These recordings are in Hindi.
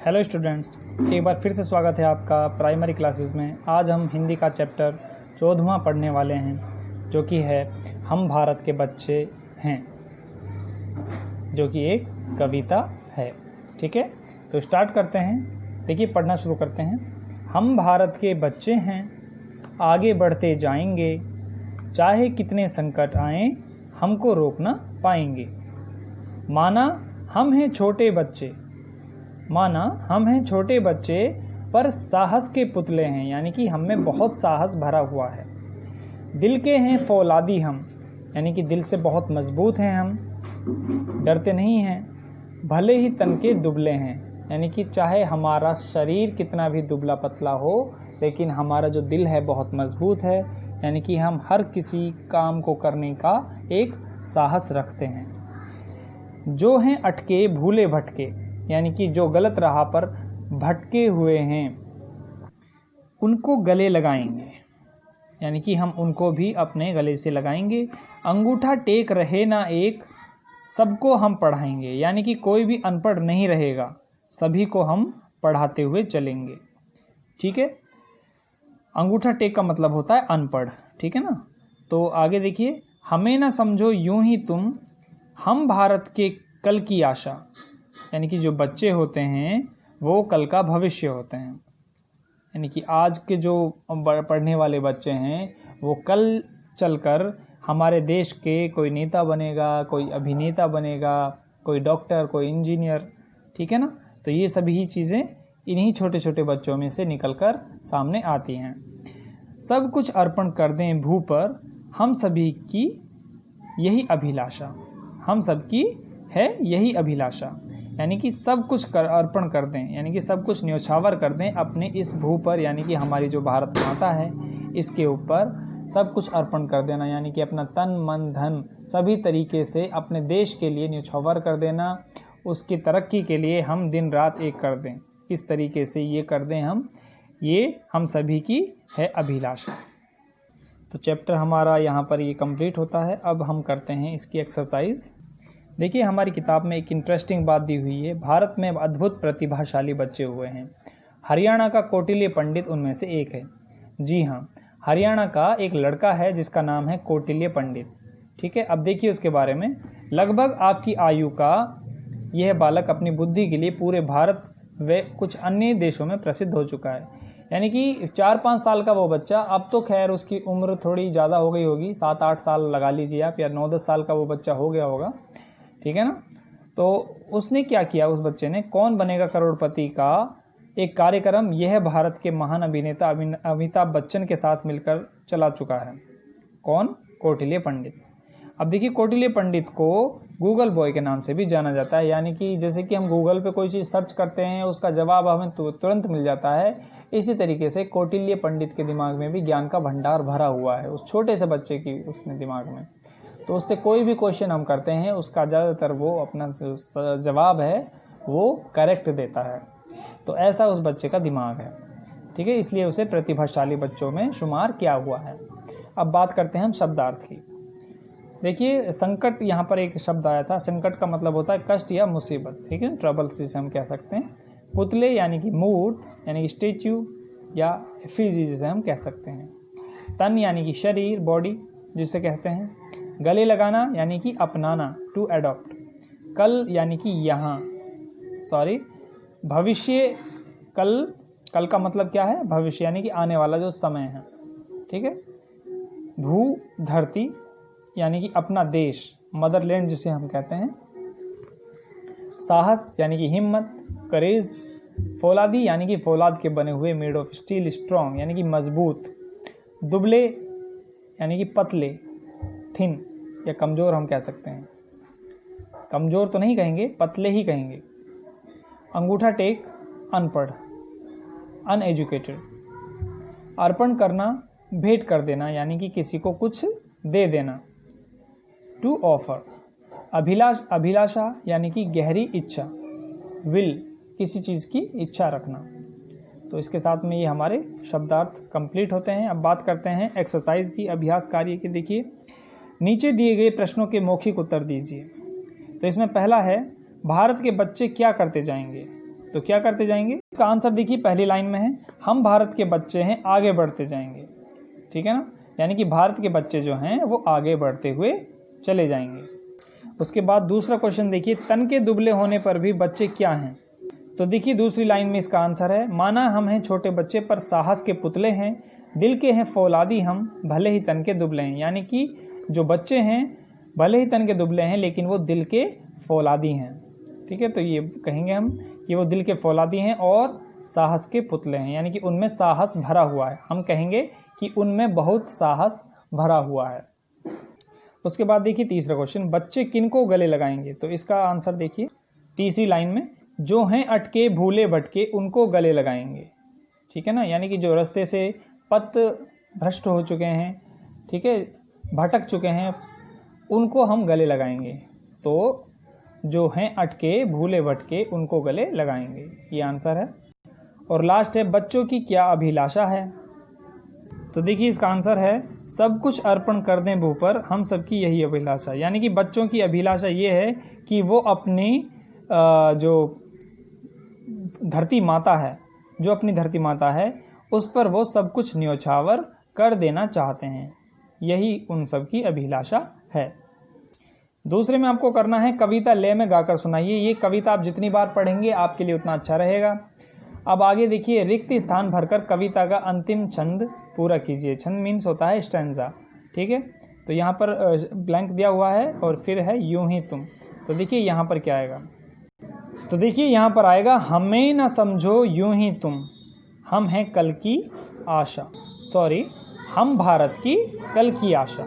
हेलो स्टूडेंट्स, एक बार फिर से स्वागत है आपका प्राइमरी क्लासेस में। आज हम हिंदी का चैप्टर 14वां पढ़ने वाले हैं, जो कि है हम भारत के बच्चे हैं, जो कि एक कविता है। ठीक है, तो स्टार्ट करते हैं। देखिए, पढ़ना शुरू करते हैं। हम भारत के बच्चे हैं, आगे बढ़ते जाएंगे, चाहे कितने संकट आएं हमको रोक ना पाएंगे। माना हम हैं छोटे बच्चे पर साहस के पुतले हैं, यानी कि हम में बहुत साहस भरा हुआ है। दिल के हैं फौलादी हम, यानी कि दिल से बहुत मजबूत हैं हम, डरते नहीं हैं। भले ही तन के दुबले हैं, यानी कि चाहे हमारा शरीर कितना भी दुबला पतला हो, लेकिन हमारा जो दिल है बहुत मजबूत है, यानी कि हम हर किसी काम को करने का एक साहस रखते हैं। जो हैं अटके भूले भटके, यानी कि जो गलत राह पर भटके हुए हैं उनको गले लगाएंगे, यानी कि हम उनको भी अपने गले से लगाएंगे। अंगूठा टेक रहे ना एक, सबको हम पढ़ाएंगे, यानी कि कोई भी अनपढ़ नहीं रहेगा, सभी को हम पढ़ाते हुए चलेंगे। ठीक है, अंगूठा टेक का मतलब होता है अनपढ़। ठीक है ना। तो आगे देखिए, हमें ना समझो यूं ही तुम, हम भारत के कल की आशा, यानी कि जो बच्चे होते हैं वो कल का भविष्य होते हैं, यानी कि आज के जो पढ़ने वाले बच्चे हैं वो कल चलकर हमारे देश के कोई नेता बनेगा, कोई अभिनेता बनेगा, कोई डॉक्टर, कोई इंजीनियर। ठीक है ना। तो ये सभी चीज़ें इन्हीं छोटे छोटे बच्चों में से निकलकर सामने आती हैं। सब कुछ अर्पण कर दें भू पर, हम सभी की यही अभिलाषा, हम सबकी है यही अभिलाषा, यानी कि सब कुछ अर्पण कर दें, यानी कि सब कुछ न्योछावर कर दें अपने इस भू पर, यानी कि हमारी जो भारत माता है इसके ऊपर सब कुछ अर्पण कर देना, यानी कि अपना तन मन धन सभी तरीके से अपने देश के लिए न्योछावर कर देना। उसकी तरक्की के लिए हम दिन रात एक कर दें। किस तरीके से ये कर दें ये हम सभी की है अभिलाषा। तो चैप्टर हमारा यहाँ पर ये कंप्लीट होता है। अब हम करते हैं इसकी एक्सरसाइज। देखिए, हमारी किताब में एक इंटरेस्टिंग बात दी हुई है। भारत में अद्भुत प्रतिभाशाली बच्चे हुए हैं, हरियाणा का कौटिल्य पंडित उनमें से एक है। जी हाँ, हरियाणा का एक लड़का है जिसका नाम है कौटिल्य पंडित। ठीक है, अब देखिए उसके बारे में। लगभग आपकी आयु का यह बालक अपनी बुद्धि के लिए पूरे भारत व कुछ अन्य देशों में प्रसिद्ध हो चुका है, यानी कि 4-5 साल का वो बच्चा, अब तो खैर उसकी उम्र थोड़ी ज़्यादा हो गई होगी, 7-8 साल लगा लीजिए आप, या 9-10 साल का वो बच्चा हो गया होगा। ठीक है ना। तो उसने क्या किया, उस बच्चे ने कौन बनेगा करोड़पति का एक कार्यक्रम यह भारत के महान अभिनेता अमिताभ बच्चन के साथ मिलकर चला चुका है। कौन? कौटिल्य पंडित। अब देखिए, कौटिल्य पंडित को गूगल बॉय के नाम से भी जाना जाता है, यानी कि जैसे कि हम गूगल पे कोई चीज़ सर्च करते हैं उसका जवाब हमें तुरंत मिल जाता है, इसी तरीके से कौटिल्य पंडित के दिमाग में भी ज्ञान का भंडार भरा हुआ है, उस छोटे से बच्चे की उसने दिमाग में। तो उससे कोई भी क्वेश्चन हम करते हैं उसका ज़्यादातर वो अपना जवाब है वो करेक्ट देता है। तो ऐसा उस बच्चे का दिमाग है। ठीक है, इसलिए उसे प्रतिभाशाली बच्चों में शुमार किया हुआ है। अब बात करते हैं हम शब्दार्थ की। देखिए, संकट, यहाँ पर एक शब्द आया था। संकट का मतलब होता है कष्ट या मुसीबत। ठीक है, ट्रबल जिसे हम कह सकते हैं। पुतले यानी कि मूर्त, यानी कि स्टेच्यू या एफिजी जिसे हम कह सकते हैं। तन यानी कि शरीर, बॉडी जिसे कहते हैं। गले लगाना यानी कि अपनाना, टू अडॉप्ट। कल यानी कि यहाँ, भविष्य, कल का मतलब क्या है? भविष्य, यानी कि आने वाला जो समय है। ठीक है। भू, धरती, यानी कि अपना देश, मदरलैंड जिसे हम कहते हैं। साहस यानी कि हिम्मत, करेज। फौलादी यानी कि फौलाद के बने हुए, मेड ऑफ स्टील, स्ट्रॉन्ग यानी कि मजबूत। दुबले यानी कि पतले, थिन या कमज़ोर हम कह सकते हैं। कमज़ोर तो नहीं कहेंगे, पतले ही कहेंगे। अंगूठा टेक, अनपढ़, अनएजुकेटेड। अर्पण करना, भेंट कर देना, यानी कि किसी को कुछ दे देना, टू ऑफर। अभिलाषा यानी कि गहरी इच्छा, विल, किसी चीज़ की इच्छा रखना। तो इसके साथ में ये हमारे शब्दार्थ कंप्लीट होते हैं। अब बात करते हैं एक्सरसाइज की, अभ्यास कार्य की। देखिए, नीचे दिए गए प्रश्नों के मौखिक उत्तर दीजिए। तो इसमें पहला है, भारत के बच्चे क्या करते जाएंगे? तो तो क्या करते जाएंगे? इसका आंसर देखिए पहली लाइन में है, हम भारत के बच्चे हैं आगे बढ़ते जाएंगे। ठीक है ना, यानी कि भारत के बच्चे जो हैं वो आगे बढ़ते हुए चले जाएंगे। उसके बाद दूसरा क्वेश्चन देखिए, तन के दुबले होने पर भी बच्चे क्या हैं? तो देखिए दूसरी लाइन में इसका आंसर है, माना हम हैं छोटे बच्चे पर साहस के पुतले हैं, दिल के हैं फौलादी हम, भले ही तन के दुबले हैं। यानी कि जो बच्चे हैं भले ही तन के दुबले हैं लेकिन वो दिल के फौलादी हैं। ठीक है, तो ये कहेंगे हम कि वो दिल के फौलादी हैं और साहस के पुतले हैं, यानी कि उनमें साहस भरा हुआ है। हम कहेंगे कि उनमें बहुत साहस भरा हुआ है। उसके बाद देखिए तीसरा क्वेश्चन, बच्चे किनको गले लगाएंगे? तो इसका आंसर देखिए तीसरी लाइन में, जो हैं अटके भूले भटके उनको गले लगाएंगे। ठीक है ना, यानी कि जो रास्ते से पथ भ्रष्ट हो चुके हैं, ठीक है, भटक चुके हैं, उनको हम गले लगाएंगे। तो जो हैं अटके भूले भटके उनको गले लगाएंगे, ये आंसर है। और लास्ट है, बच्चों की क्या अभिलाषा है? तो देखिए इसका आंसर है, सब कुछ अर्पण कर दें भू पर, हम सबकी यही अभिलाषा। यानी कि बच्चों की अभिलाषा ये है कि वो अपनी जो धरती माता है, जो अपनी धरती माता है उस पर वो सब कुछ न्योछावर कर देना चाहते हैं, यही उन सब की अभिलाषा है। दूसरे में आपको करना है कविता लय में गाकर सुनाइए। ये कविता आप जितनी बार पढ़ेंगे आपके लिए उतना अच्छा रहेगा। अब आगे देखिए, रिक्त स्थान भरकर कविता का अंतिम छंद पूरा कीजिए। छंद मीन्स होता है स्टैंजा। ठीक है, तो यहाँ पर ब्लैंक दिया हुआ है और फिर है यूं ही तुम। तो देखिए यहाँ पर क्या आएगा? तो देखिए यहाँ पर आएगा, हमें न समझो यूं ही तुम, हम हैं कल की आशा। सॉरी, हम भारत की कल की आशा।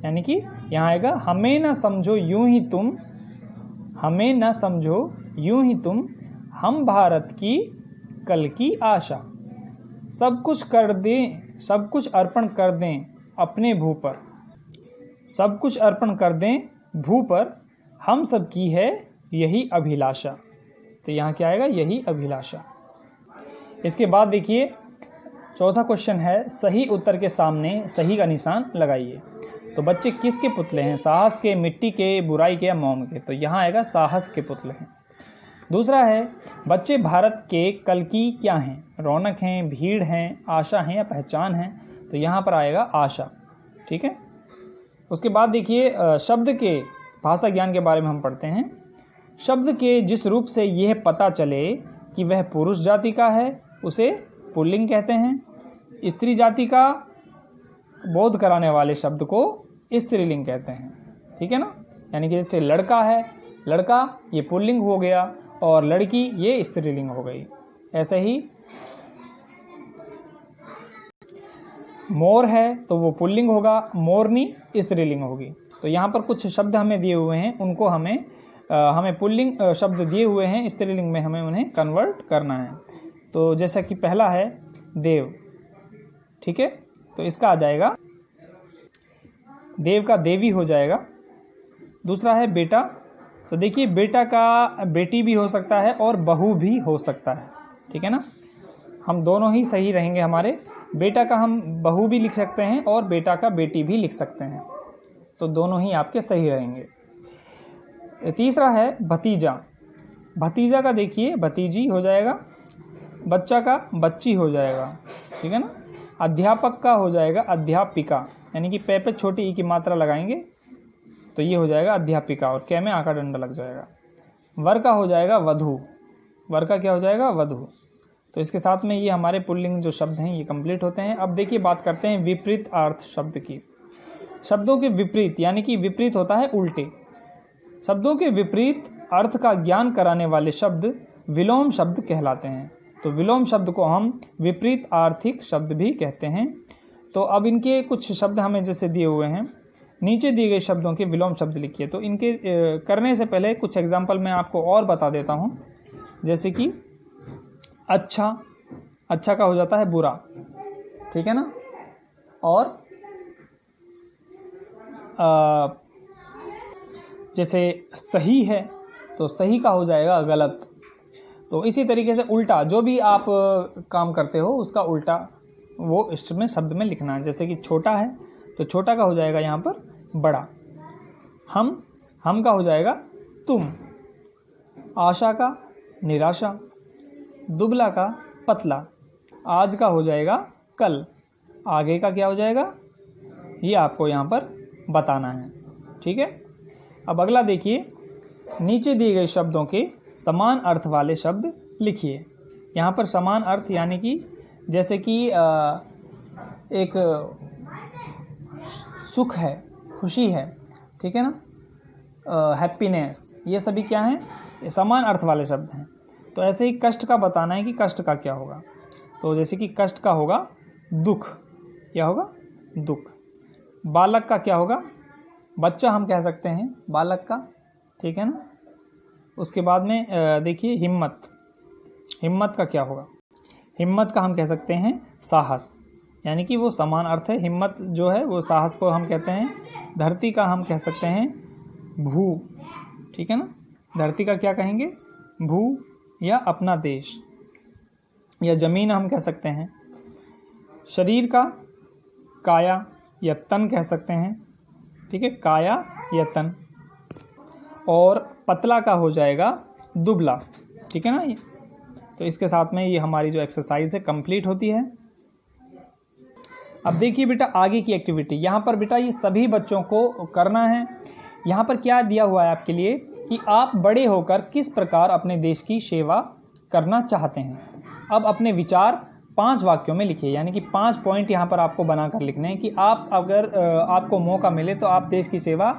यानी कि यहाँ आएगा, हमें न समझो यूं ही तुम, हमें न समझो यूं ही तुम, हम भारत की कल की आशा। सब कुछ कर दें, सब कुछ अर्पण कर दें अपने भू पर, सब कुछ अर्पण कर दें भू पर, हम सब की है यही अभिलाषा। तो यहाँ क्या आएगा? यही अभिलाषा। इसके बाद देखिए चौथा क्वेश्चन है, सही उत्तर के सामने सही का निशान लगाइए। तो बच्चे किसके पुतले हैं? साहस के, मिट्टी के, बुराई के या मोम के? तो यहाँ आएगा साहस के पुतले हैं। दूसरा है, बच्चे भारत के कल की क्या हैं? रौनक हैं, भीड़ हैं, आशा हैं या पहचान हैं? तो यहाँ पर आएगा आशा। ठीक है, उसके बाद देखिए शब्द के भाषा ज्ञान के बारे में हम पढ़ते हैं। शब्द के जिस रूप से यह पता चले कि वह पुरुष जाति का है उसे पुल्लिंग कहते हैं। स्त्री जाति का बोध कराने वाले शब्द को स्त्रीलिंग कहते हैं। ठीक है ना, यानी कि जैसे लड़का है, लड़का ये पुल्लिंग हो गया और लड़की ये स्त्रीलिंग हो गई। ऐसे ही मोर है तो वो पुल्लिंग होगा, मोरनी स्त्रीलिंग होगी। तो यहाँ पर कुछ शब्द हमें दिए हुए हैं, उनको हमें पुल्लिंग शब्द दिए हुए हैं, स्त्रीलिंग में हमें उन्हें कन्वर्ट करना है। तो जैसा कि पहला है देव। ठीक है, तो इसका आ जाएगा, देव का देवी हो जाएगा। दूसरा है बेटा। तो देखिए बेटा का बेटी भी हो सकता है और बहू भी हो सकता है। ठीक है ना, हम दोनों ही सही रहेंगे हमारे। बेटा का हम बहू भी लिख सकते हैं और बेटा का बेटी भी लिख सकते हैं, तो दोनों ही आपके सही रहेंगे। तीसरा है भतीजा। भतीजा का देखिए भतीजी हो जाएगा, बच्चा का बच्ची हो जाएगा। ठीक है ना, अध्यापक का हो जाएगा अध्यापिका, यानी कि पे पे छोटी ई की मात्रा लगाएंगे तो ये हो जाएगा अध्यापिका और कै में आका डंडा लग जाएगा। वर का हो जाएगा वधू, वर का क्या हो जाएगा? वधू। तो इसके साथ में ये हमारे पुल्लिंग जो शब्द हैं ये कंप्लीट होते हैं। अब देखिए बात करते हैं विपरीत अर्थ शब्द की। शब्दों के विपरीत, यानी कि विपरीत होता है उल्टे। शब्दों के विपरीत अर्थ का ज्ञान कराने वाले शब्द विलोम शब्द कहलाते हैं। तो विलोम शब्द को हम विपरीत आर्थिक शब्द भी कहते हैं। तो अब इनके कुछ शब्द हमें जैसे दिए हुए हैं, नीचे दिए गए शब्दों के विलोम शब्द लिखिए। तो इनके करने से पहले कुछ एग्जाम्पल मैं आपको और बता देता हूँ। जैसे कि अच्छा, अच्छा का हो जाता है बुरा। ठीक है ना, और जैसे सही है तो सही का हो जाएगा गलत। तो इसी तरीके से उल्टा, जो भी आप काम करते हो उसका उल्टा वो इसमें शब्द में लिखना है। जैसे कि छोटा है तो छोटा का हो जाएगा यहाँ पर बड़ा। हम का हो जाएगा तुम। आशा का निराशा, दुबला का पतला, आज का हो जाएगा कल, आगे का क्या हो जाएगा, ये आपको यहाँ पर बताना है। ठीक है, अब अगला देखिए, नीचे दिए गए शब्दों के समान अर्थ वाले शब्द लिखिए। यहाँ पर समान अर्थ यानी कि जैसे कि एक सुख है, खुशी है, ठीक है ना, हैप्पीनेस, ये सभी क्या हैं, ये समान अर्थ वाले शब्द हैं। तो ऐसे ही कष्ट का बताना है कि कष्ट का क्या होगा। तो जैसे कि कष्ट का होगा दुख, क्या होगा, दुख। बालक का क्या होगा, बच्चा हम कह सकते हैं बालक का, ठीक है ना। उसके बाद में देखिए हिम्मत, हिम्मत का क्या होगा, हिम्मत का हम कह सकते हैं साहस, यानी कि वो समान अर्थ है। हिम्मत जो है वो साहस को हम कहते हैं। धरती का हम कह सकते हैं भू, ठीक है ना, धरती का क्या कहेंगे, भू या अपना देश या जमीन हम कह सकते हैं। शरीर का काया या तन कह सकते हैं, ठीक है, काया या तन। और पतला का हो जाएगा दुबला, ठीक है ना। तो इसके साथ में ये हमारी जो एक्सरसाइज है कंप्लीट होती है। अब देखिए बेटा आगे की एक्टिविटी, यहाँ पर बेटा ये सभी बच्चों को करना है। यहाँ पर क्या दिया हुआ है आपके लिए कि आप बड़े होकर किस प्रकार अपने देश की सेवा करना चाहते हैं। अब अपने विचार 5 वाक्यों में लिखिए, यानी कि 5 पॉइंट यहाँ पर आपको बनाकर लिखने हैं कि आप अगर आपको मौका मिले तो आप देश की सेवा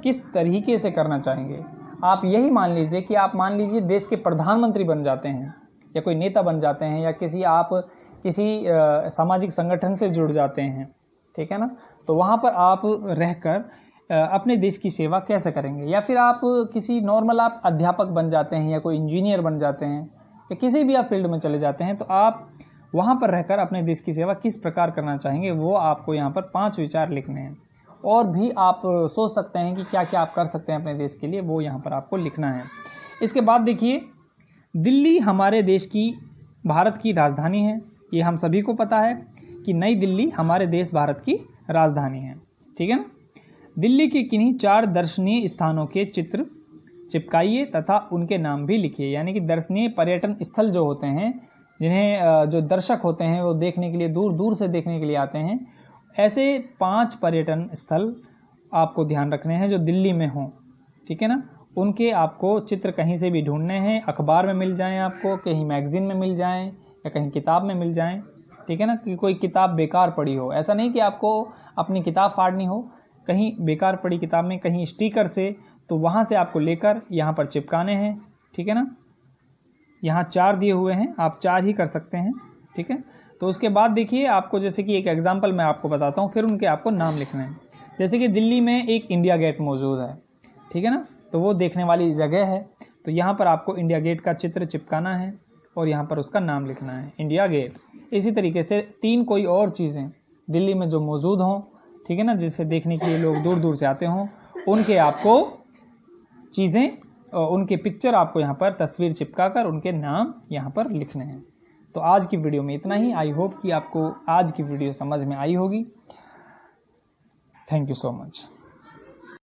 किस तरीके से करना चाहेंगे। आप यही मान लीजिए कि आप मान लीजिए देश के प्रधानमंत्री बन जाते हैं या कोई नेता बन जाते हैं या किसी सामाजिक संगठन से जुड़ जाते हैं, ठीक है ना। तो वहाँ पर आप रहकर अपने देश की सेवा कैसे करेंगे। या फिर आप किसी नॉर्मल आप अध्यापक बन जाते हैं या कोई इंजीनियर बन जाते हैं या किसी भी आप फील्ड में चले जाते हैं, तो आप वहाँ पर रहकर अपने देश की सेवा किस प्रकार करना चाहेंगे, वो आपको यहाँ पर 5 विचार लिखने हैं। और भी आप सोच सकते हैं कि क्या क्या आप कर सकते हैं अपने देश के लिए, वो यहाँ पर आपको लिखना है। इसके बाद देखिए, दिल्ली हमारे देश की, भारत की राजधानी है। ये हम सभी को पता है कि नई दिल्ली हमारे देश भारत की राजधानी है, ठीक है ना। दिल्ली के किन्हीं 4 दर्शनीय स्थानों के चित्र चिपकाइए तथा उनके नाम भी लिखिए। यानी कि दर्शनीय पर्यटन स्थल जो होते हैं, जिन्हें जो दर्शक होते हैं वो देखने के लिए, दूर दूर से देखने के लिए आते हैं, ऐसे 5 पर्यटन स्थल आपको ध्यान रखने हैं जो दिल्ली में हों, ठीक है ना। उनके आपको चित्र कहीं से भी ढूंढने हैं, अखबार में मिल जाएं, आपको कहीं मैगजीन में मिल जाएं या कहीं किताब में मिल जाएं, ठीक है ना। कि कोई किताब बेकार पड़ी हो, ऐसा नहीं कि आपको अपनी किताब फाड़नी हो, कहीं बेकार पड़ी किताब में कहीं स्टिकर से, तो वहाँ से आपको लेकर यहाँ पर चिपकाने हैं, ठीक है ना। यहाँ 4 दिए हुए हैं, आप 4 ही कर सकते हैं, ठीक है। तो उसके बाद देखिए आपको, जैसे कि एक एग्जांपल मैं आपको बताता हूँ, फिर उनके आपको नाम लिखने हैं। जैसे कि दिल्ली में एक इंडिया गेट मौजूद है, ठीक है ना, तो वो देखने वाली जगह है। तो यहाँ पर आपको इंडिया गेट का चित्र चिपकाना है और यहाँ पर उसका नाम लिखना है, इंडिया गेट। इसी तरीके से 3 कोई और चीज़ें दिल्ली में जो मौजूद हों, ठीक है ना, जिसे देखने के लिए लोग दूर दूर से आते हों, उनके आपको चीज़ें, उनके पिक्चर आपको यहाँ पर तस्वीर चिपका कर उनके नाम यहाँ पर लिखने हैं। तो आज की वीडियो में इतना ही। आई होप कि आपको आज की वीडियो समझ में आई होगी। Thank you so much.